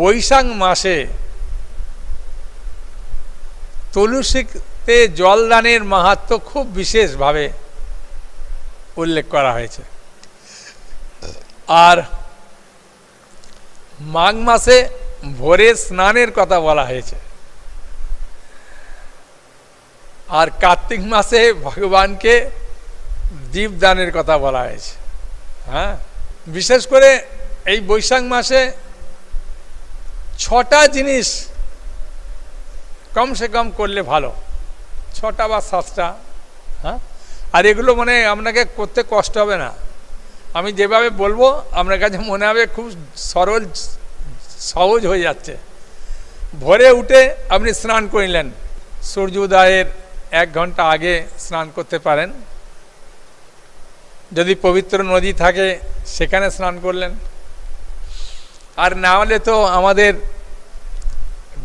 বৈশাখ মাসে তুলসীতে জলদানের মাহাত্ম্য খুব বিশেষভাবে উল্লেখ করা হয়েছে। আর মাঘ মাসে ভোরে স্নানের কথা বলা হয়েছে। আর কার্তিক মাসে ভগবানকে দীপদানের কথা বলা হয়েছে। হ্যাঁ, বিশেষ করে এই বৈশাখ মাসে 6টা জিনিস কমসে কম করলে ভালো, 6টা বা 7টা। হ্যাঁ, আর এগুলো মানে আপনাকে করতে কষ্ট হবে না। আমি যেভাবে বলবো আপনার কাছে মনে হবে খুব সরল সহজ হয়ে যাচ্ছে। ভোরে উঠে আপনি স্নান করিলেন, সূর্য উদয়ের 1 ঘন্টা আগে স্নান করতে পারেন। যদি পবিত্র নদী থাকে সেখানে স্নান করলেন। আর না হলে তো আমাদের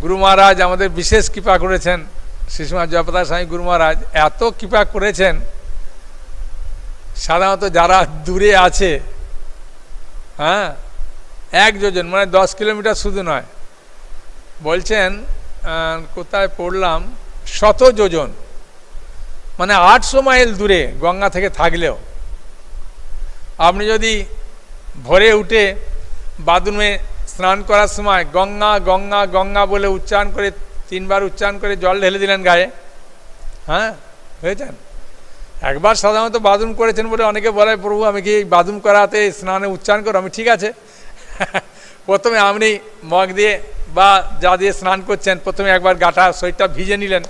গুরু মহারাজ আমাদের বিশেষ কৃপা করেছেন, শ্রীশ্রী জয়প্রকাশ স্বামী গুরু মহারাজ এত কৃপা করেছেন। সাধারণত যারা দূরে আছে, হ্যাঁ, 1 যোজন মানে 10 কিলোমিটার শুধু নয়, বলছেন কোথায় পড়লাম 100 যোজন মানে 800 মাইল দূরে গঙ্গা থেকে থাকলেও আপনি যদি ভোরে উঠে বাথরুমে স্নান করার সময় গঙ্গা গঙ্গা গঙ্গা বলে উচ্চারণ করে 3 বার উচ্চারণ করে জল ঢেলে দিলেন গায়ে, হ্যাঁ, হয়েছেন। একবার সাধারণত বাথরুম করেছেন বলে অনেকে বলে প্রভু আমি কি বাথরুম করাতে স্নানে উচ্চারণ করো? আমি ঠিক আছে। প্রথমে আপনি মগ দিয়ে বা যা দিয়ে স্নান করছেন প্রথমে একবার গাটা শরীরটা ভিজে নিলেন,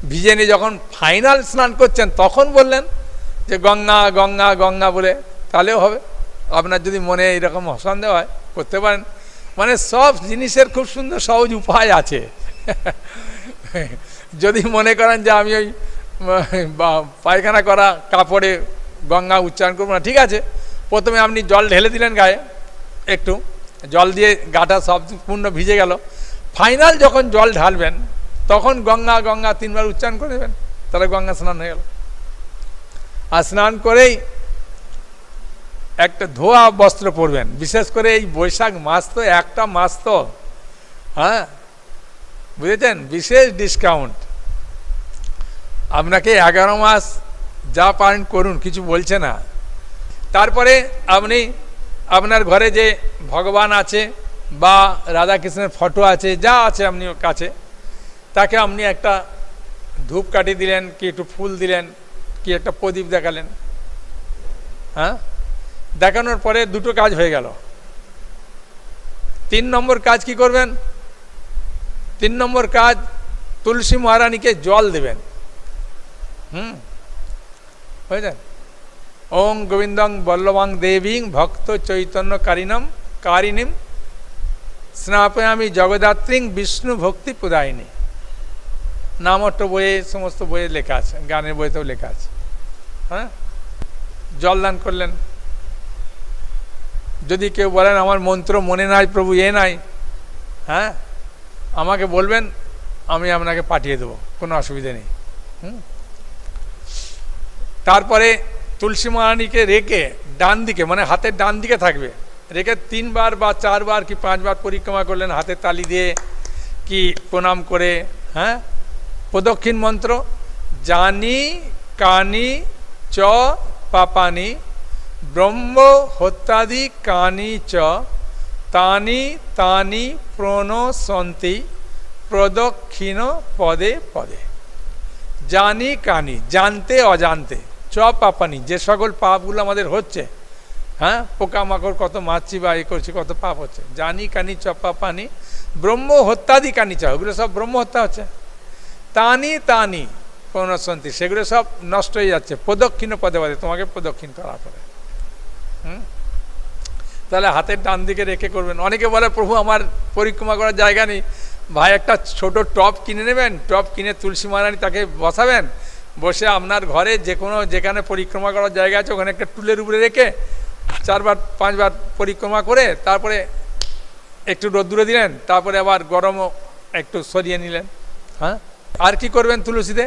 ভিজে নিয়ে যখন ফাইনাল স্নান করছেন তখন বললেন যে গঙ্গা গঙ্গা গঙ্গা বলে, তাহলেও হবে। আপনার যদি মনে এরকম সন্দেহ হয় করতে পারেন। মানে সব জিনিসের খুব সুন্দর সহজ উপায় আছে। যদি মনে করেন যে আমি ওই পায়খানা করা কাপড়ে গঙ্গা উচ্চারণ করবো না, ঠিক আছে, প্রথমে আপনি জল ঢেলে দিলেন গায়ে, একটু জল দিয়ে গাটা সম্পূর্ণ ভিজে গেল। ফাইনাল যখন জল ঢালবেন তখন গঙ্গা গঙ্গা 3 বার উচ্চারণ করে দেবেন, তাহলে গঙ্গা স্নান হয়ে গেল। আর স্নান করেই একটা ধোয়া বস্ত্র পরবেন। বিশেষ করে এই বৈশাখ মাস তো একটা মাস তো, হ্যাঁ, বুঝেছেন, বিশেষ ডিসকাউন্ট। আপনাকে 11 মাস যা পারেন করুন, কিছু বলছে না। তারপরে আপনি আপনার ঘরে যে ভগবান আছে বা রাধাকৃষ্ণের ফটো আছে, যা আছে আপনি কাছে, তাকে আপনি একটা ধূপকাঠি দিলেন, কি একটু ফুল দিলেন, কি একটা প্রদীপ দেখালেন। হ্যাঁ, দেখানোর পরে 2টো কাজ হয়ে গেল। 3 নম্বর কাজ কি করবেন? 3 নম্বর কাজ তুলসী মহারানীকে জল দেবেন। বুঝলেন? ওং গোবিন্দং বল্লভাং দেবীং ভক্ত চৈতন্য কারিণীম স্নাপয়ামি জগদাত্রীং বিষ্ণু ভক্তি প্রদায়িনী। নামট্ট বইয়ে, সমস্ত বইয়ে লেখা আছে, গানের বইতেও লেখা আছে। হ্যাঁ, জলদান করলেন। যদি কেউ বলেন আমার মন্ত্র মনে নাই প্রভু, এ নাই, হ্যাঁ, আমাকে বলবেন, আমি আপনাকে পাঠিয়ে দেবো, কোনো অসুবিধা নেই। তারপরে তুলসী মহারানীকে রেখে ডান দিকে, মানে হাতের ডান দিকে থাকবে, রেখে 3 বার বা 4 বার কি 5 বার পরিক্রমা করলেন, হাতে তালি দিয়ে কি প্রণাম করে। হ্যাঁ, প্রদক্ষিণ মন্ত্র জানি কানি চ পাপানি ব্রহ্ম হত্যাদি কানি চ তানি তানি প্রণশন্তি প্রদক্ষিণ পদে পদে। জানি কানি, জানতে অজান্তে, চ পাপানি, যে সকল পাপগুলো আমাদের হচ্ছে, হ্যাঁ, পোকামাকড় কত মারছি বা এ করছি, কত পাপ হচ্ছে, জানি কানি চ পাপানি ব্রহ্ম হত্যাদি কানি চ, ওগুলো সব ব্রহ্ম হত্যা হচ্ছে। তানি তানি প্রণশন্তি, সেগুলো সব নষ্ট হয়ে যাচ্ছে প্রদক্ষিণ পদে পদে, তোমাকে প্রদক্ষিণ করার পরে। তাহলে হাতের ডান দিকে রেখে করবেন। অনেকে বলে প্রভু আমার পরিক্রমা করার জায়গা নেই। ভাই, একটা ছোট টব কিনে নেবেন, টব কিনে তুলসী মহারানী তাকে বসাবেন, বসে আপনার ঘরে যে কোনো যেখানে পরিক্রমা করার জায়গা আছে ওখানে একটা টুলের উপরে রেখে 4 বার 5 বার পরিক্রমা করে তারপরে একটু রোদ্দুরে দিলেন, তারপরে আবার গরমও একটু সরিয়ে নিলেন। হ্যাঁ, আর কি করবেন তুলসীতে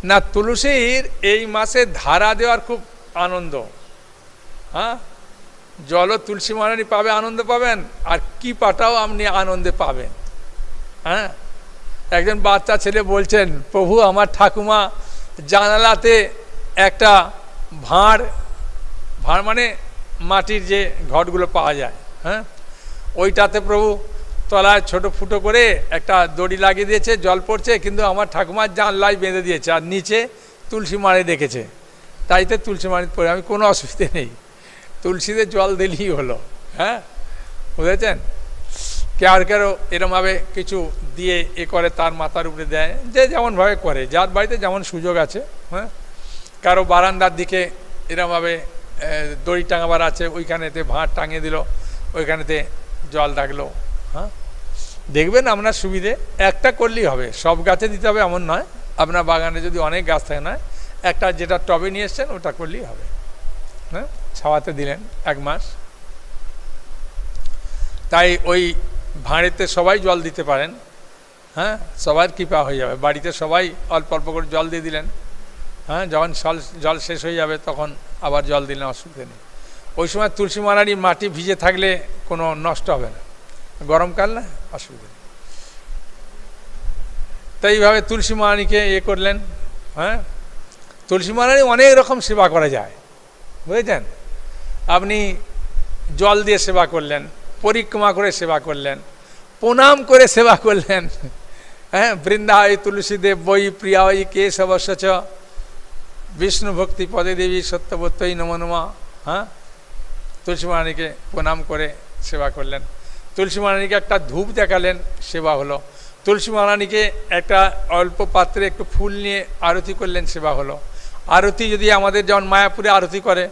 না, তুলসীর এই মাসে ধারা দেওয়ার খুব আনন্দ। হ্যাঁ, জলও তুলসী মহারানী পাবে, আনন্দ পাবেন, আর কি পাটাও আপনি আনন্দে পাবেন। হ্যাঁ, একজন বাচ্চা ছেলে বলছেন, প্রভু আমার ঠাকুমা জানালাতে একটা ভাঁড় মানে মাটির যে ঘটগুলো পাওয়া যায়, হ্যাঁ, ওইটাতে প্রভু তলায় ছোট ফুটো করে একটা দড়ি লাগিয়ে দিয়েছে, জল পড়ছে, কিন্তু আমার ঠাকুমার জানলায় বেঁধে দিয়েছে, আর নিচে তুলসী মাড়ি রেখেছে, তাইতে তুলসী মাড়ি পড়ে আমি কোনো অসুবিধে নেই, তুলসীতে জল দিলেই হলো। হ্যাঁ, বুঝেছেন? কারো এরমভাবে কিছু দিয়ে এ করে তার মাথার উপরে দেয়, যে যেমনভাবে করে, যার বাড়িতে যেমন সুযোগ আছে। হ্যাঁ, কারো বারান্দার দিকে এরমভাবে দড়ি টাঙাবার আছে, ওইখানেতে ভাঁড় টাঙিয়ে দিল, ওইখানেতে জল রাখলো। হ্যাঁ, দেখবেন আপনার সুবিধে, একটা করলেই হবে, সব গাছে দিতে হবে এমন নয়, আপনার বাগানে যদি অনেক গাছ থাকে না, একটা যেটা টবে নিয়ে এসছেন ওটা করলেই হবে। হ্যাঁ, ছাওয়াতে দিলেন 1 মাস, তাই ওই ভাঁড়েতে সবাই জল দিতে পারেন। হ্যাঁ, সবার কৃপা হয়ে যাবে, বাড়িতে সবাই অল্প অল্প করে জল দিয়ে দিলেন। হ্যাঁ, যখন জল শেষ হয়ে যাবে তখন আবার জল দিলেন, অসুবিধা নেই। ওই সময় তুলসী মালানি মাটি ভিজে থাকলে কোনো নষ্ট হবে না, গরমকাল না, অসুবিধা নেই। তাই এইভাবে তুলসী মালানিকে করলেন। হ্যাঁ, তুলসী মালানি অনেক রকম সেবা করা যায়, বুঝেছেন? আপনি জল দিয়ে সেবা করলেন, পরিক্রমা করে সেবা করলেন, প্রণাম করে সেবা করলেন। হ্যাঁ, বৃন্দায় তুলসীদেব বই প্রিয়া ওই কে সবস্বচ বিষ্ণু ভক্তি পদে দেবী সত্যবত্যই নমো নমঃ। হ্যাঁ, তুলসী মহারানীকে প্রণাম করে সেবা করলেন, তুলসী মহারানীকে একটা ধূপ দেখালেন, সেবা হলো। তুলসী মহারানীকে একটা অল্প পাত্রে একটু ফুল নিয়ে আরতি করলেন, সেবা হলো। আরতি যদি আমাদের যেমন মায়াপুরে আরতি করে,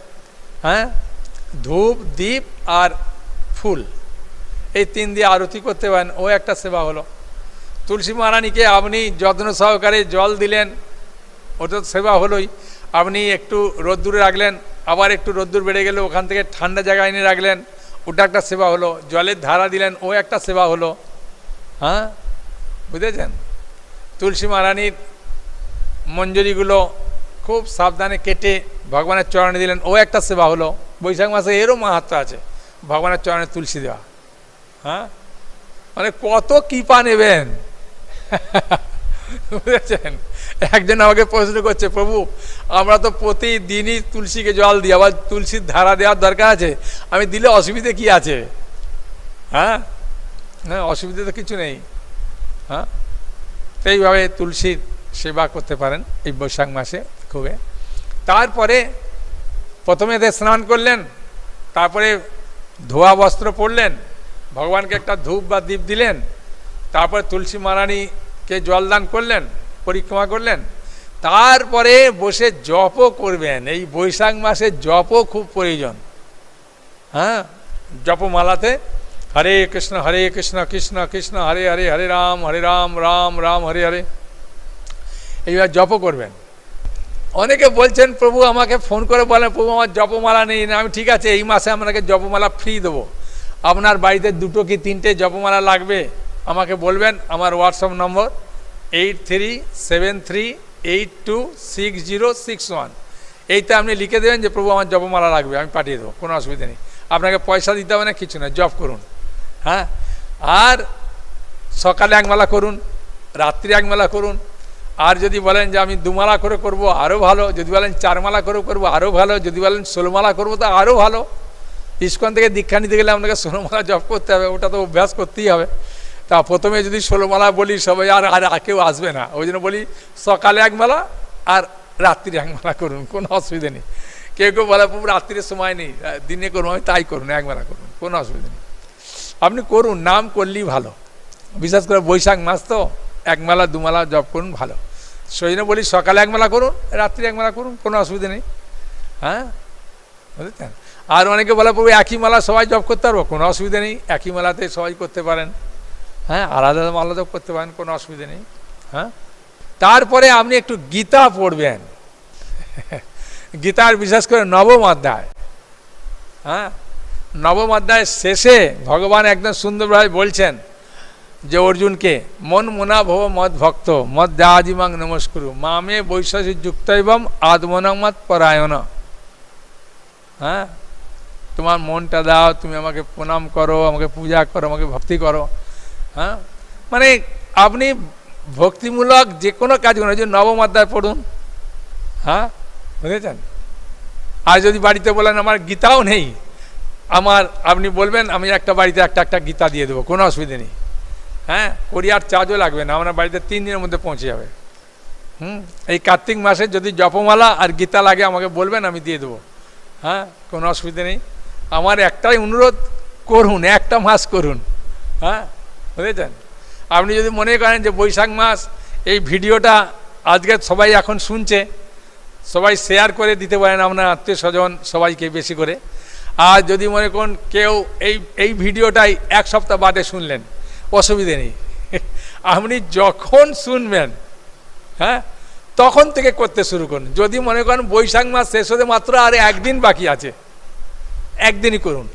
হ্যাঁ, ধূপ দীপ আর ফুল, এই 3 দিয়ে আরতি করতে পারেন, ও একটা সেবা হলো। তুলসী মহারানীকে আপনি যত্ন সহকারে জল দিলেন, ওটা সেবা হলোই। আপনি একটু রোদ্দুরে রাখলেন, আবার একটু রোদ্দুর বেড়ে গেলে ওখান থেকে ঠান্ডা জায়গায় এনে রাখলেন, ওটা একটা সেবা হলো। জলের ধারা দিলেন, ও একটা সেবা হলো। হ্যাঁ, বুঝেছেন? তুলসী মহারানীর মঞ্জরিগুলো খুব সাবধানে কেটে ভগবানের চরণে দিলেন, ও একটা সেবা হলো। বৈশাখ মাসে এরও মাহাত্ম্য আছে, ভগবানের চরণে তুলসী দেওয়া। হ্যাঁ, মানে কত কৃপা নেবেন, বুঝেছেন? একজন আমাকে প্রশ্ন করছে, প্রভু আমরা তো প্রতিদিনই তুলসীকে জল দিই, আবার তুলসীর ধারা দেওয়ার দরকার আছে, আমি দিলে অসুবিধে কি আছে? হ্যাঁ, হ্যাঁ, অসুবিধে তো কিছু নেই। হ্যাঁ, এইভাবে তুলসীর সেবা করতে পারেন এই বৈশাখ মাসে খুবই। তারপরে প্রথমে এদের স্নান করলেন, তারপরে ধোয়া বস্ত্র পরলেন, ভগবানকে একটা ধূপ বা দীপ দিলেন, তারপরে তুলসী মহারানীকে জলদান করলেন, পরিক্রমা করলেন, তারপরে বসে জপও করবেন। এই বৈশাখ মাসে জপও খুব প্রয়োজন। হ্যাঁ, জপমালাতে হরে কৃষ্ণ কৃষ্ণ কৃষ্ণ হরে হরে, হরে রাম রাম রাম হরে হরে, এইবার জপও করবেন। অনেকে বলছেন, প্রভু আমাকে ফোন করে বলেন, প্রভু আমার জপমালা নেই না। আমি ঠিক আছে, এই মাসে আপনাকে জপমালা ফ্রি দেবো। আপনার বাড়িতে 2 কি 3টে জপমালা লাগবে আমাকে বলবেন। আমার হোয়াটসঅ্যাপ নম্বর 8373826061, এইটা আপনি লিখে দেবেন যে প্রভু আমার জপমালা লাগবে, আমি পাঠিয়ে দেবো, কোনো অসুবিধা নেই। আপনাকে পয়সা দিতে হবে না, কিছু না, জপ করুন। হ্যাঁ, আর সকালে 1 মালা করুন, রাত্রি 1 মালা করুন। আর যদি বলেন যে আমি 2 মালা করে করবো আরও ভালো, যদি বলেন 4 মালা করে করবো আরও ভালো, যদি বলেন 16 মালা করবো তো আরও ভালো। ইস্কন থেকে দীক্ষা নিতে গেলে আপনাকে 16 মালা জপ করতে হবে, ওটা তো অভ্যাস করতেই হবে। তা প্রথমে যদি 16 মালা বলি সবাই আর কেউ আসবে না, ওই জন্য বলি সকালে 1 মালা আর রাত্রি 1 মালা করুন, কোনো অসুবিধা নেই। কেউ কেউ বলে প্রভু রাত্রির সময় নেই, দিনে করুন, আমি তাই করুন, 1 মালা করুন, কোনো অসুবিধা নেই। আপনি করুন, নাম করলেই ভালো। বিশেষ করে বৈশাখ মাস তো 1 মালা 2 মালা জপ করুন, ভালো। সেই জন্য বলি সকালে 1 মালা করুন, রাত্রি 1 মালা করুন, কোনো অসুবিধা নেই। হ্যাঁ, বুঝলেন? আর অনেকে বলে প্রভু একই মালা সবাই জপ করতে পারবো, কোনো অসুবিধা নেই, একই মালাতে সবাই করতে পারেন। হ্যাঁ, আলাদা মালা জপ করতে পারেন, কোনো অসুবিধা নেই। হ্যাঁ, তারপরে আপনি একটু গীতা পড়বেন। গীতার বিশেষ করে 9ম অধ্যায়। হ্যাঁ, 9ম অধ্যায়ের শেষে ভগবান একদম সুন্দরভাবে বলছেন যে অর্জুনকে, মন মনা ভব মদ ভক্ত মদ দাজিমাং নমস্কুরু মামে বৈশ্বাসী যুক্ত এবং আত্মনমত পরায়ণ। হ্যাঁ, তোমার মনটা দাও, তুমি আমাকে প্রণাম করো, আমাকে পূজা করো, আমাকে ভক্তি করো। হ্যাঁ, মানে আপনি ভক্তিমূলক যে কোনো কাজ করুন, যে নবম অধ্যায় পড়ুন। হ্যাঁ, বুঝেছেন? আর যদি বাড়িতে বলেন আমার গীতাও নেই, আপনি বলবেন আমি একটা বাড়িতে একটা গীতা দিয়ে দেবো, কোনো অসুবিধে নেই। হ্যাঁ, কোরিয়ার চার্জও লাগবে না, আপনার বাড়িতে 3 দিনের মধ্যে পৌঁছে যাবে। এই কার্তিক মাসে যদি জপমালা আর গীতা লাগে আমাকে বলবেন, আমি দিয়ে দেবো। হ্যাঁ, কোনো অসুবিধে নেই। আমার একটাই অনুরোধ, করুন, একটা মাস করুন। হ্যাঁ, বুঝেছেন? আপনি যদি মনে করেন যে বৈশাখ মাস, এই ভিডিওটা আজকে সবাই এখন শুনছে, সবাই শেয়ার করে দিতে পারেন আপনার আত্মীয় স্বজন সবাইকে বেশি করে। আর যদি মনে করেন কেউ এই ভিডিওটাই 1 সপ্তাহ বাদে শুনলেন, অসুবিধে নেই। আপনি যখন শুনবেন, হ্যাঁ, তখন থেকে করতে শুরু করুন। যদি মনে করেন বৈশাখ মাস শেষ হতে মাত্র আর 1 দিন বাকি আছে, 1 দিনই করুন।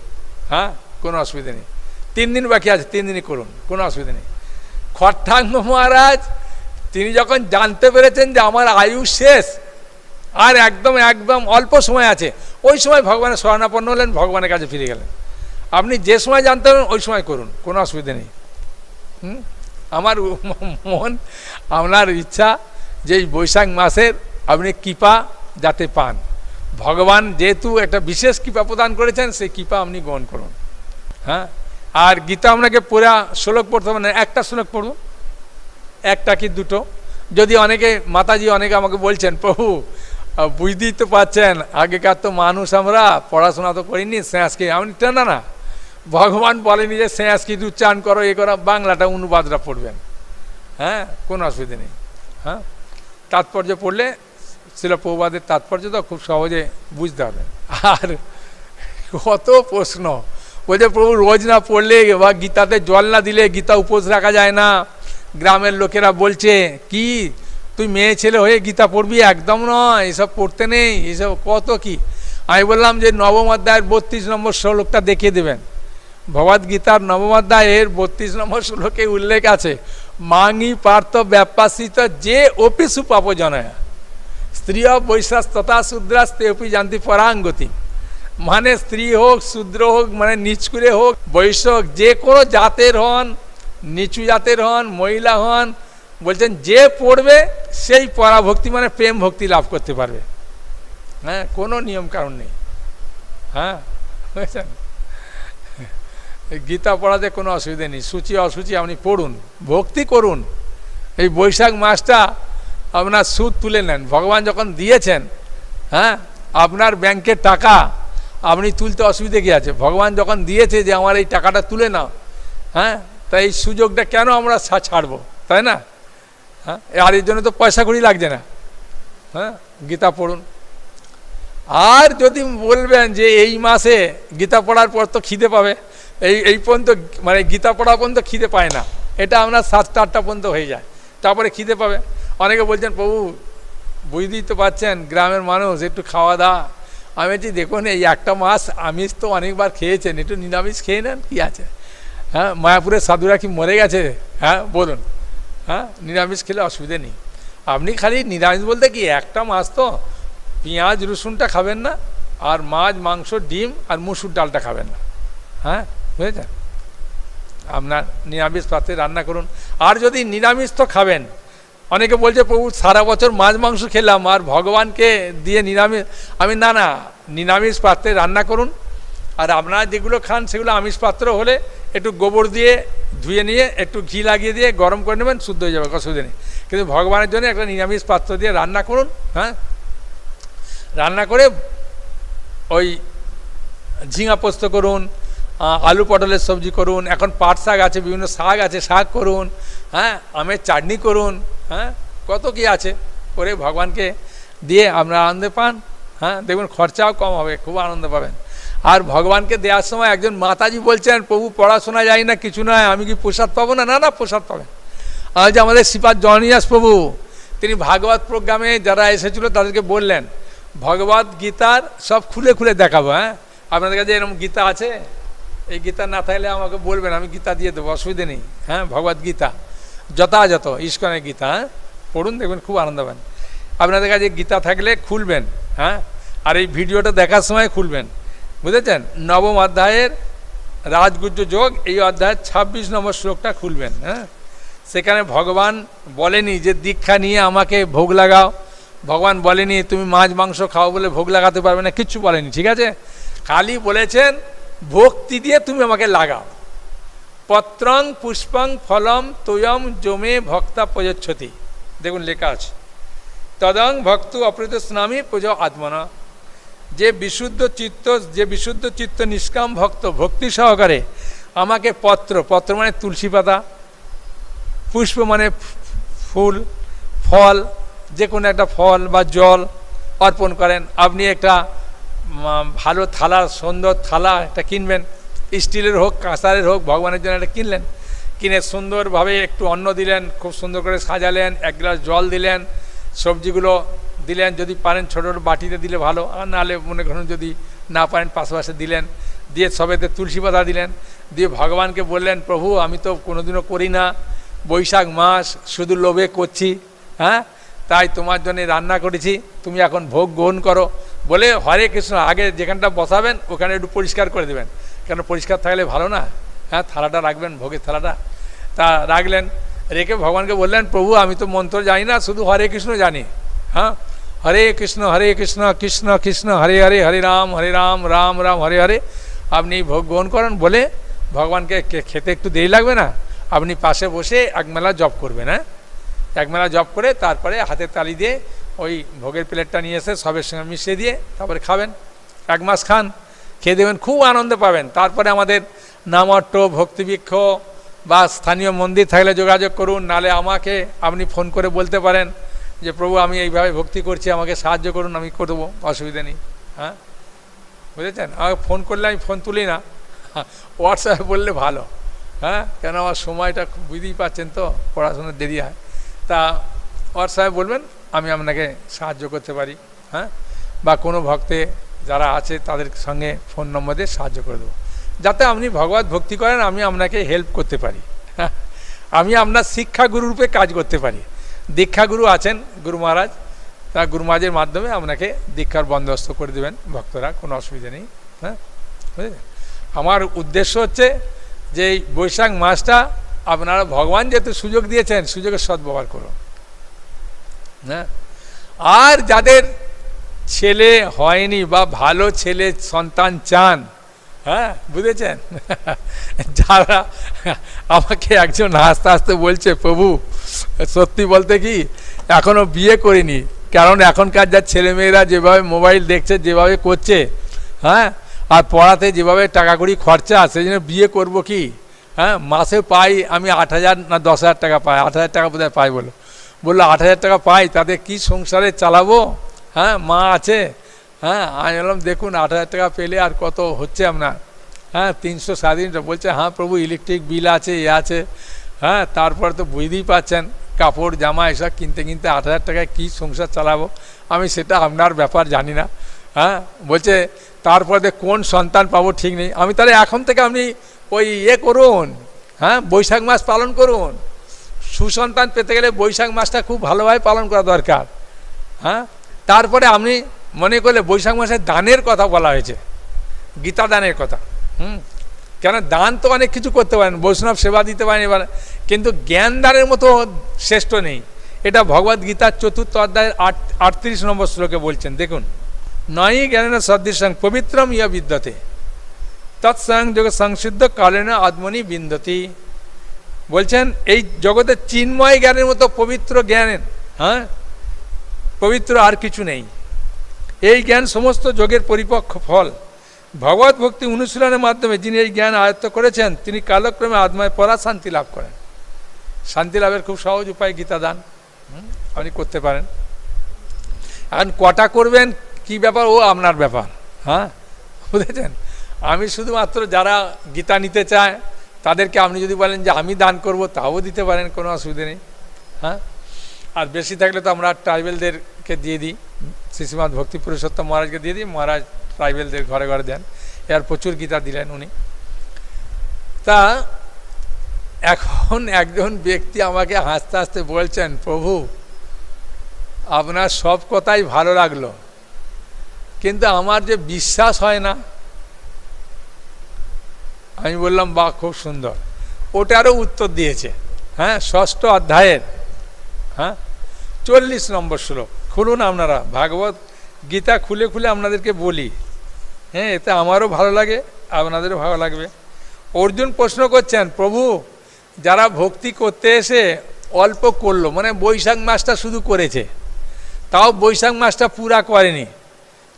হ্যাঁ, কোনো অসুবিধা নেই। 3 দিন বাকি আছে, 3 দিনই করুন, কোনো অসুবিধা নেই। খট্টাঙ্গ মহারাজ তিনি যখন জানতে পেরেছেন যে আমার আয়ু শেষ, আর একদম অল্প সময় আছে, ওই সময় ভগবানের শরণাপন্ন হলেন, ভগবানের কাছে ফিরে গেলেন। আপনি যে সময় জানতে পারেন ওই সময় করুন, কোনো অসুবিধা নেই। আমার মন, আপনার ইচ্ছা যে এই বৈশাখ মাসের আপনি কৃপা যাতে পান। ভগবান যেহেতু একটা বিশেষ কৃপা প্রদান করেছেন, সেই কৃপা আপনি গ্রহণ করুন। হ্যাঁ, আর গীতা আপনাকে পুরা শ্লোক পড়তে হবে না, একটা শ্লোক পড়ুন, একটা কি দুটো। যদি অনেকে মাতাজি অনেকে আমাকে বলছেন, প্রভু বুঝতেই তো পারছেন আগেকার তো মানুষ, আমরা পড়াশোনা তো করিনি, সংস্কৃত। আমি না, ভগবান বলেনি যে সংস্কৃত উচ্চারণ করো, এ করো, বাংলাটা অনুবাদটা পড়বেন। হ্যাঁ, কোনো অসুবিধা নেই। হ্যাঁ, তাৎপর্য পড়লে শিল প্রভুপাদের তাৎপর্য তো খুব সহজে বুঝতে হবে। আর কত প্রশ্ন, বলছে প্রভু রোজ না পড়লে বা গীতাতে জল না দিলে গীতা উপোস রাখা যায় না। গ্রামের লোকেরা বলছে কি তুই মেয়ে ছেলে হয়ে গীতা পড়বি, একদম নয়, এসব পড়তে নেই, এসব কত কি। আমি বললাম যে নবম অধ্যায়ের 32 নম্বর শ্লোকটা দেখিয়ে দেবেন। ভগবদ্গীতার নবম অধ্যায়ের 32 নম্বর শ্লোকে উল্লেখ আছে, মাঙি পার্থ ব্যাপাসিত যে অপিসু পাপজনয়া স্ত্রী বৈশ্বাস তথা শূদ্রাস্তে অপি জানতি পরাঙ্গতি। মানে স্ত্রী হোক, শূদ্র হোক, মানে নিচকুরে হোক, বৈশ্য হোক, যে কোনো জাতের হন, নিচু জাতের হন, মহিলা হন, বলছেন যে পড়বে সেই পরাভক্তি মানে প্রেম ভক্তি লাভ করতে পারবে। হ্যাঁ, কোনো নিয়ম কারণ নেই। হ্যাঁ, বুঝেছেন? গীতা পড়াতে কোনো অসুবিধা নেই, সূচি অসুচি আপনি পড়ুন, ভক্তি করুন। এই বৈশাখ মাসটা আপনার সুদ তুলে নেন। ভগবান যখন দিয়েছেন, হ্যাঁ, আপনার ব্যাংকের টাকা আপনি তুলতে অসুবিধে কী আছে? ভগবান যখন দিয়েছে যে আমার এই টাকাটা তুলে নাও, হ্যাঁ, তাই এই সুযোগটা কেন আমরা ছাড়বো, তাই না? হ্যাঁ, আর এর জন্য তো পয়সা কড়ি লাগছে না। হ্যাঁ, গীতা পড়ুন। আর যদি বলবেন যে এই মাসে গীতা পড়ার পর তো খিদে পাবে, এই পর্যন্ত মানে গীতা পড়া পর্যন্ত খিদে পায় না, এটা আপনার 7টা 8টা পর্যন্ত হয়ে যায়, তারপরে খিদে পাবে। অনেকে বলছেন প্রভু বুঝতেই তো পারছেন গ্রামের মানুষ, একটু খাওয়া দাওয়া। আমি বলছি দেখুন এই একটা মাস আমিষ তো অনেকবার খেয়েছেন, একটু নিরামিষ খেয়ে নেন, কী আছে? হ্যাঁ, মায়াপুরের সাধুরা কি মরে গেছে? হ্যাঁ, বলুন। হ্যাঁ, নিরামিষ খেলে অসুবিধে নেই। আপনি খালি নিরামিষ বলতে কি একটা মাস তো পেঁয়াজ রসুনটা খাবেন না, আর মাছ মাংস ডিম আর মুসুর ডালটা খাবেন না। হ্যাঁ, বুঝেছেন? আপনার নিরামিষ পাত্রে রান্না করুন। আর যদি নিরামিষ তো খাবেন, অনেকে বলছে প্রভু সারা বছর মাছ মাংস খেলাম আর ভগবানকে দিয়ে নিরামিষ। আমি না, নিরামিষ পাত্রে রান্না করুন। আর আপনারা যেগুলো খান সেগুলো আমিষ পাত্র হলে একটু গোবর দিয়ে ধুয়ে নিয়ে একটু ঘি লাগিয়ে দিয়ে গরম করে নেবেন, শুদ্ধ হয়ে যাবে, অসুবিধা নেই। কিন্তু ভগবানের জন্য একটা নিরামিষ পাত্র দিয়ে রান্না করুন। হ্যাঁ, রান্না করে ওই ঝিঙা পোস্ত করুন, আলু পটলের সবজি করুন, এখন পাট শাক আছে, বিভিন্ন শাক আছে, শাক করুন। হ্যাঁ, আমের চাটনি করুন। হ্যাঁ, কত কি আছে, করে ভগবানকে দিয়ে আপনারা আনন্দ পান। হ্যাঁ, দেখবেন খরচাও কম হবে, খুব আনন্দ পাবেন। আর ভগবানকে দেওয়ার সময় একজন মাতাজি বলছেন প্রভু পড়াশোনা যায় না, কিছু নয়, আমি কি প্রসাদ পাবো না? না, প্রসাদ পাবেন। আর যে আমাদের শ্রীপাদ জননীদাস প্রভু, তিনি ভাগবত প্রোগ্রামে যারা এসেছিলো তাদেরকে বললেন ভগবত গীতার সব খুলে খুলে দেখাবো। হ্যাঁ, আপনাদের কাছে এরকম গীতা আছে? এই গীতা না থাকলে আমাকে বলবেন, আমি গীতা দিয়ে দেবো, অসুবিধে নেই। হ্যাঁ, ভগবত গীতা যথাযথ ইস্কনের গীতা। হ্যাঁ, পড়ুন, দেখবেন খুব আনন্দ পাবেন। আপনাদের কাছে গীতা থাকলে খুলবেন। হ্যাঁ, আর এই ভিডিওটা দেখার সময় খুলবেন, বুঝেছেন? নবম অধ্যায়ের রাজগুজ্জ যোগ, এই অধ্যায়ের 26 নম্বর শ্লোকটা খুলবেন। হ্যাঁ, সেখানে ভগবান বলেনি যে দীক্ষা নিয়ে আমাকে ভোগ লাগাও, ভগবান বলেনি তুমি মাছ মাংস খাও বলে ভোগ লাগাতে পারবে না, কিচ্ছু বলেনি, ঠিক আছে? খালি বলেছেন ভক্তি দিয়ে তুমি আমাকে লাগাও। পত্রং পুষ্পং ফলম তোয়ম জমে ভক্তা প্রযচ্ছতি, দেখুন লেখা আছে, তদং ভক্ত অপ্রীত স্নামী পুজো আত্মনা। যে বিশুদ্ধ চিত্ত নিষ্কাম ভক্ত ভক্তি সহকারে আমাকে পত্র মানে তুলসী পাতা, পুষ্প মানে ফুল, ফল যে কোনো একটা ফল বা জল অর্পণ করেন। আপনি একটা ভালো থালা, সুন্দর থালা একটা কিনবেন, স্টিলের হোক কাঁসারের হোক, ভগবানের জন্য একটা কিনলেন, কিনে সুন্দরভাবে একটু অন্ন দিলেন, খুব সুন্দর করে সাজালেন, এক গ্লাস জল দিলেন, সবজিগুলো দিলেন, যদি পারেন ছোটো ছোটো বাটিতে দিলে ভালো, আর নাহলে মনে করুন যদি না পারেন পাশে দিলেন, দিয়ে সবেতে তুলসী পাতা দিলেন, দিয়ে ভগবানকে বললেন প্রভু আমি তো কোনোদিনও করি না, বৈশাখ মাস শুধু লোভে করছি, হ্যাঁ তাই তোমার জন্য রান্না করেছি, তুমি এখন ভোগ গ্রহণ করো বলে হরে কৃষ্ণ আগে যেখানটা বসাবেন ওখানে একটু পরিষ্কার করে দেবেন, কেন পরিষ্কার থাকলে ভালো না, হ্যাঁ থালাটা রাখবেন, ভোগের থালাটা, তা রাখলেন, রেখে ভগবানকে বললেন প্রভু আমি তো মন্ত্র জানি না, শুধু হরে কৃষ্ণ জানি, হ্যাঁ হরে কৃষ্ণ কৃষ্ণ কৃষ্ণ হরে হরে, হরে রাম রাম রাম হরে হরে, আপনি ভোগ গ্রহণ করেন বলে ভগবানকে খেতে একটু দেরি লাগবে না, আপনি পাশে বসে একমেলা জপ করবেন, হ্যাঁ একমেলা জপ করে তারপরে হাতের তালি দিয়ে ওই ভোগের প্লেটটা নিয়ে এসে সবের সঙ্গে মিশিয়ে দিয়ে তারপরে খাবেন, 1 মাস খান, খেয়ে দেবেন, খুব আনন্দ পাবেন। তারপরে আমাদের নামট্ট ভক্তিবৃক্ষ বা স্থানীয় মন্দির থাকলে যোগাযোগ করুন, নালে আমাকে আপনি ফোন করে বলতে পারেন যে প্রভু আমি এইভাবে ভক্তি করছি, আমাকে সাহায্য করুন, আমি করবো, অসুবিধা নেই, হ্যাঁ বুঝেছেন? আমাকে ফোন করলে আমি ফোন তুলি না, হোয়াটসঅ্যাপে বললে ভালো, হ্যাঁ কেন আমার সময়টা খুব বুঝতেই পাচ্ছেন তো, পড়াশোনার দেরি হয়, তা হোয়াটসঅ্যাপে বলবেন, আমি আপনাকে সাহায্য করতে পারি, হ্যাঁ বা কোনো ভক্তে যারা আছে তাদের সঙ্গে ফোন নম্বর দিয়ে সাহায্য করে দেবো, যাতে আপনি ভগবত ভক্তি করেন, আমি আপনাকে হেল্প করতে পারি, হ্যাঁ আমি আপনার শিক্ষাগুরু রূপে কাজ করতে পারি। দীক্ষাগুরু আছেন গুরু মহারাজ, তা গুরু মহারাজের মাধ্যমে আপনাকে দীক্ষার বন্দোবস্ত করে দেবেন ভক্তরা, কোনো অসুবিধা নেই, হ্যাঁ বুঝলেন? আমার উদ্দেশ্য হচ্ছে যে এই বৈশাখ মাসটা আপনারা ভগবান যেহেতু সুযোগ দিয়েছেন, সুযোগের সদ্ব্যবহার করুন, হ্যাঁ আর যাদের ছেলে হয়নি বা ভালো ছেলে সন্তান চান, হ্যাঁ বুঝেছেন, যারা আমাকে একজন হাসতে হাসতে বলছে প্রভু সত্যি বলতে কি এখনও বিয়ে করিনি, কারণ এখনকার যা ছেলেমেয়েরা যেভাবে মোবাইল দেখছে, যেভাবে করছে, হ্যাঁ আর পড়াতে যেভাবে টাকা কড়ি খরচা, সেই জন্য বিয়ে করবো কি, হ্যাঁ মাসে পাই আমি 8,000 না 10,000 টাকা পাই, 8,000 টাকা বোধহয় পাই, বললো 8,000 টাকা পাই, তাতে কি সংসারে চালাবো, হ্যাঁ মা আছে, হ্যাঁ আমি বললাম দেখুন 8,000 টাকা পেলে আর কত হচ্ছে আপনার, হ্যাঁ 300 350, বলছে হ্যাঁ প্রভু ইলেকট্রিক বিল আছে, এ আছে, হ্যাঁ তারপরে তো বুঝতেই পাচ্ছেন কাপড় জামা এসব কিনতে 8,000 টাকায় কী সংসার চালাবো, আমি সেটা আপনার ব্যাপার জানি না, হ্যাঁ বলছে তারপরে কোন সন্তান পাবো ঠিক নেই, আমি তাহলে এখন থেকে আপনি ওই করুন, হ্যাঁ বৈশাখ মাস পালন করুন, সুসন্তান পেতে গেলে বৈশাখ মাসটা খুব ভালোভাবে পালন করা দরকার, হ্যাঁ তারপরে আপনি মনে করলে বৈশাখ মাসে দানের কথা বলা হয়েছে, গীতা দানের কথা, কেন দান তো অনেক কিছু করতে পারেন, বৈষ্ণব সেবা দিতে পারেন, এবার কিন্তু জ্ঞান দানের মতো শ্রেষ্ঠ নেই, এটা ভগবদ গীতার 4th অধ্যায়ের 38 নম্বর শ্লোকে বলছেন, দেখুন নয়ি জ্ঞানেন সদৃশং পবিত্রম ইয় বিদ্যতে তৎসং যোগ সংসিদ্ধ কালেন আত্মনি বিন্দতি, বলছেন এই জগতে চিন্ময় জ্ঞানের মতো পবিত্র জ্ঞানের, হ্যাঁ পবিত্র আর কিছু নেই, এই জ্ঞান সমস্ত যোগের পরিপক্ষ ফল, ভগবত ভক্তি অনুশীলনের মাধ্যমে যিনি এই জ্ঞান আয়ত্ত করেছেন তিনি কালক্রমে আত্মায় পরা শান্তি লাভ করেন, শান্তি লাভের খুব সহজ উপায় গীতা দান, আপনি করতে পারেন, এখন কটা করবেন কি ব্যাপার ও আপনার ব্যাপার, হ্যাঁ বুঝেছেন? আমি শুধুমাত্র যারা গীতা নিতে চায় তাদেরকে আপনি যদি বলেন যে আমি দান করব তাও দিতে পারেন, কোনো অসুবিধা নেই, হ্যাঁ আর বেশি থাকলে তো আমরা ট্রাইবেলদেরকে দিয়ে দিই, শ্রীশ্রীমৎ ভক্তি পুরুষোত্তম মহারাজকে দিয়ে দিই, মহারাজ ট্রাইবেলদের ঘরে ঘরে দেন, এর প্রচুর গীতা দিলেন উনি। তা এখন একজন ব্যক্তি আমাকে হাসতে হাসতে বলছেন প্রভু আপনার সব কথাই ভালো লাগলো, কিন্তু আমার যে বিশ্বাস হয় না, আমি বললাম বাহ, খুব সুন্দর। ওটারও উত্তর দিয়েছে, হ্যাঁ, 6ষ্ঠ অধ্যায়ের, হ্যাঁ, 40 নম্বর শ্লোক। খুলুন আপনারা, ভাগবত গীতা খুলে খুলে আপনাদেরকে বলি, হ্যাঁ, এতে আমারও ভালো লাগে, আপনাদেরও ভালো লাগবে। অর্জুন প্রশ্ন করছেন, প্রভু যারা ভক্তি করতে এসে অল্প করলো, মানে বৈশাখ মাসটা শুধু করেছে, তাও বৈশাখ মাসটা পুরা করেনি,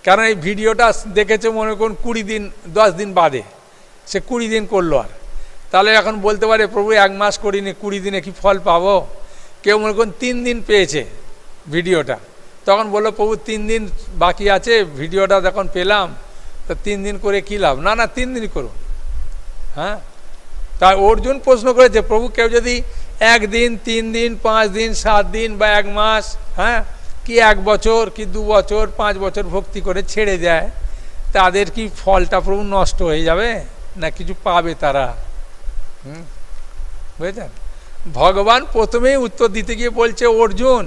কারণ এই ভিডিওটা দেখেছে মনে করুন 20 দিন 10 দিন বাদে, সে 20 দিন করলো। আর তাহলে এখন বলতে পারে প্রভু 1 মাস করিনি, 20 দিনে কি ফল পাবো? কেউ মনে করুন 3 দিন পেয়েছে ভিডিওটা, তখন বললো প্রভু 3 দিন বাকি আছে, ভিডিওটা যখন পেলাম তো 3 দিন করে কী লাভ? না না, 3 দিন করুন। হ্যাঁ, তাই অর্জুন প্রশ্ন করেছে, প্রভু কেউ যদি 1 দিন, 3 দিন, 5 দিন, 7 দিন বা 1 মাস, হ্যাঁ, কি 1 বছর, কি 2 বছর, 5 বছর ভক্তি করে ছেড়ে দেয়, তাদের কি ফলটা প্রভু নষ্ট হয়ে যাবে না কিছু পাবে তারা? বুঝেছেন? ভগবান প্রথমেই উত্তর দিতে গিয়ে বলছে, অর্জুন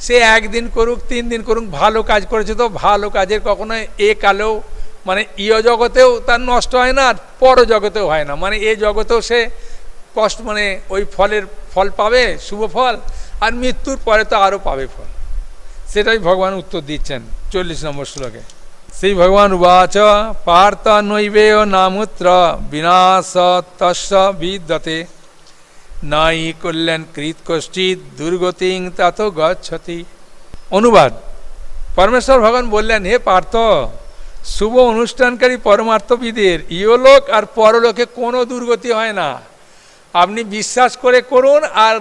সে 1 দিন করুক, 3 দিন করুক, ভালো কাজ করেছে তো, ভালো কাজের কখনো এ কালেও মানে ইয় জগতেও তার নষ্ট হয় না, আর পর জগতেও হয় না, মানে এ জগতেও সে কষ্ট মানে ওই ফল পাবে, শুভ ফল, আর মৃত্যুর পরে তো আরও পাবে ফল। সেটাই ভগবান উত্তর দিচ্ছেন 40 নম্বর শ্লোকে। সেই ভগবান উবাচ পার্থ নৈবেয় নামুত্র বিনাশ তস্য বিদ্যতে নাই কল্যাণ কৃত কশ্চিৎ দুর্গতিং তত গচ্ছতি। অনুবাদ, পরমেশ্বর ভগবান বললেন, হে পার্থ, শুভ অনুষ্ঠানকারী পরমার্থবিদের ইহলোক আর পরলোকে কোনো দুর্গতি হয় না। আপনি বিশ্বাস করে করুন আর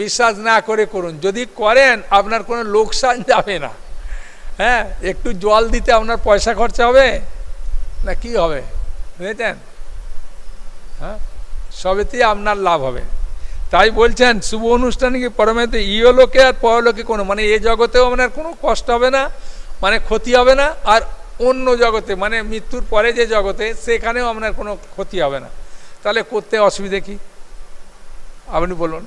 বিশ্বাস না করে করুন, যদি করেন আপনার কোনো লোকসান যাবে না। হ্যাঁ, একটু জল দিতে আপনার পয়সা খরচা হবে না, কি হবে? বুঝেছেন? হ্যাঁ, সবেতেই আপনার লাভ হবে। তাই বলছেন শুভ অনুষ্ঠানে কি পরমার্থ ইহলোকে আর পরলোকে কোনো মানে এ জগতেও আপনার কোনো কষ্ট হবে না, মানে ক্ষতি হবে না, আর অন্য জগতে মানে মৃত্যুর পরে যে জগতে সেখানেও আপনার কোনো ক্ষতি হবে না। তাহলে করতে অসুবিধে কি আপনি বলুন?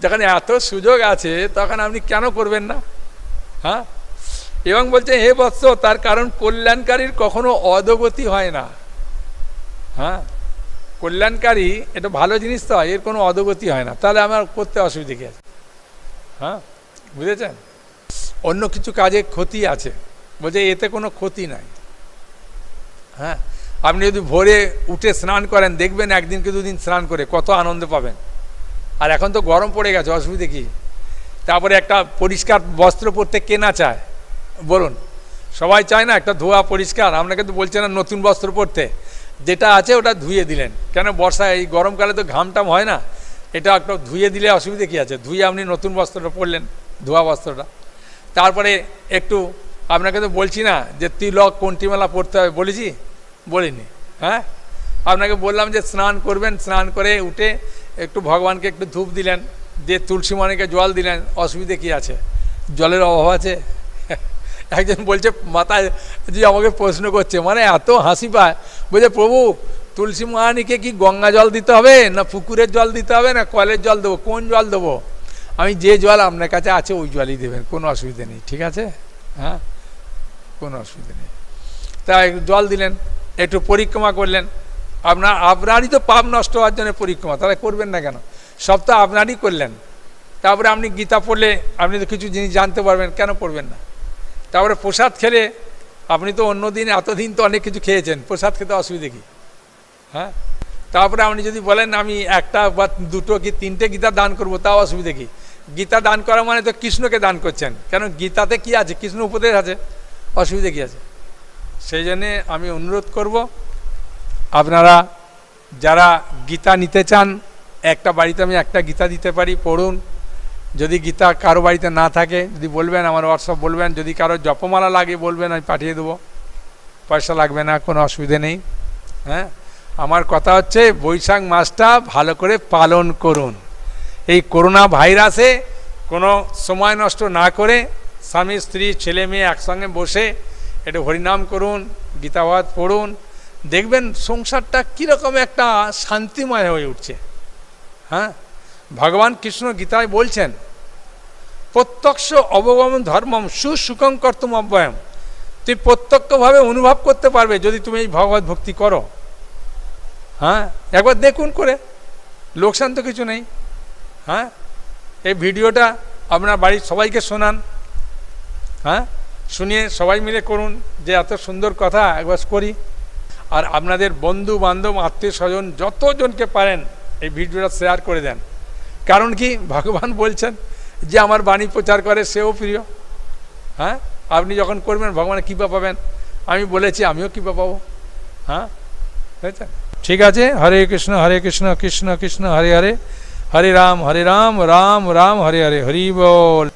যখন এত সুযোগ আছে তখন আপনি কেন করবেন না? হ্যাঁ, এবং বলছে হে বৎস, তার কারণ কল্যাণকারীর কখনো অধোগতি হয় না। হ্যাঁ, কল্যাণকারী এটা ভালো জিনিস তো, এর কোনো অধোগতি হয় না, তাহলে আমার করতে অসুবিধে কি আছে? হ্যাঁ, বুঝেছেন? অন্য কিছু কাজে ক্ষতি আছে, বলছে এতে কোনো ক্ষতি নাই। হ্যাঁ, আপনি যদি ভোরে উঠে স্নান করেন, দেখবেন 1 দিন কি 2 দিন স্নান করে কত আনন্দ পাবেন। আর এখন তো গরম পড়ে গেছে, অসুবিধে কি? তারপরে একটা পরিষ্কার বস্ত্র পরতে কে না চায় বলুন? সবাই চায় না একটা ধোয়া পরিষ্কার। আপনাকে তো বলছে না নতুন বস্ত্র পরতে, যেটা আছে ওটা ধুয়ে দিলেন, কেন বর্ষায় এই গরমকালে তো ঘামটাম হয় না, এটা একটা ধুয়ে দিলে অসুবিধে কী আছে? ধুয়ে আপনি নতুন বস্ত্রটা পরলেন, ধোয়া বস্ত্রটা। তারপরে একটু আপনাকে তো বলছি না যে তিলক কণ্ঠিমালা পড়তে হবে, বলেছি? বলিনি? হ্যাঁ, আপনাকে বললাম যে স্নান করবেন, স্নান করে উঠে একটু ভগবানকে একটু ধূপ দিলেন, দিয়ে তুলসী মানিকে জল দিলেন, অসুবিধে কী আছে? জলের অভাব আছে? একজন বলছে মাথায় যে আমাকে প্রশ্ন করছে, মানে এত হাসি পায়, বলছে প্রভু তুলসী মহারানীকে কি গঙ্গা জল দিতে হবে না পুকুরের জল দিতে হবে না কলের জল দেবো, কোন জল দেবো? আমি যে জল আপনার কাছে আছে ওই জলই দেবেন, কোনো অসুবিধা নেই, ঠিক আছে? হ্যাঁ, কোনো অসুবিধা নেই। তাই জল দিলেন, একটু পরিক্রমা করলেন, আপনারই তো পাপ নষ্ট হওয়ার জন্য পরিক্রমা, তাহলে করবেন না কেন? সব তো আপনারই করলেন। তারপরে আপনি গীতা পড়লে আপনি তো কিছু জিনিস জানতে পারবেন, কেন পড়বেন না? তারপরে প্রসাদ খেলে, আপনি তো অন্য দিন এতদিন তো অনেক কিছু খেয়েছেন, প্রসাদ খেতে অসুবিধে কী? হ্যাঁ, তারপরে আপনি যদি বলেন আমি 1টা বা 2টো কি 3টে গীতা দান করব, তাও অসুবিধে কী? গীতা দান করা মানে তো কৃষ্ণকে দান করছেন, কেন গীতাতে কি আছে? কৃষ্ণ উপদেশ আছে, অসুবিধে কী আছে? সেই জন্যে আমি অনুরোধ করব, আপনারা যারা গীতা নিতে চান, একটা বাড়িতে আমি 1টা গীতা দিতে পারি, পড়ুন। যদি গীতা কারো বাড়িতে না থাকে, যদি বলবেন আমার হোয়াটসঅ্যাপ বলবেন, যদি কারো জপমালা লাগে বলবেন, আমি পাঠিয়ে দেবো, পয়সা লাগবে না, কোনো অসুবিধে নেই। হ্যাঁ, আমার কথা হচ্ছে বৈশাখ মাসটা ভালো করে পালন করুন। এই করোনা ভাইরাসে কোনো সময় নষ্ট না করে স্বামী স্ত্রী ছেলে মেয়ে একসঙ্গে বসে একটু হরিনাম করুন, গীতাভাগবত পড়ুন, দেখবেন সংসারটা কীরকম একটা শান্তিময় হয়ে উঠছে। হ্যাঁ, ভগবান কৃষ্ণ গীতায় বলছেন প্রত্যক্ষ অবগম ধর্মম সুসুখং কর্তুম অব্যয়ম। তুমি প্রত্যক্ষভাবে অনুভব করতে পারবে যদি তুমি এই ভগবত ভক্তি করো। হ্যাঁ, একবার দেখুন করে, লোকসান তো কিছু নেই। হ্যাঁ, এই ভিডিওটা আপনার বাড়ির সবাইকে শোনান। হ্যাঁ, শুনিয়ে সবাই মিলে করুন যে এত সুন্দর কথা একবার করি। আর আপনাদের বন্ধু বান্ধব আত্মীয় স্বজন যতজনকে পারেন এই ভিডিওটা শেয়ার করে দেন। কারণ কি, ভগবান বলছেন যে আমার বাণী প্রচার করে সেও প্রিয়। হ্যাঁ, আপনি যখন করবেন ভগবানের কৃপা পাবেন। আমি বলেছি আমিও কৃপা পাবো। হ্যাঁ, হয়েছে? ঠিক আছে। হরে কৃষ্ণ কৃষ্ণ কৃষ্ণ হরে হরে, হরে রাম রাম রাম হরে হরে, হরি বল।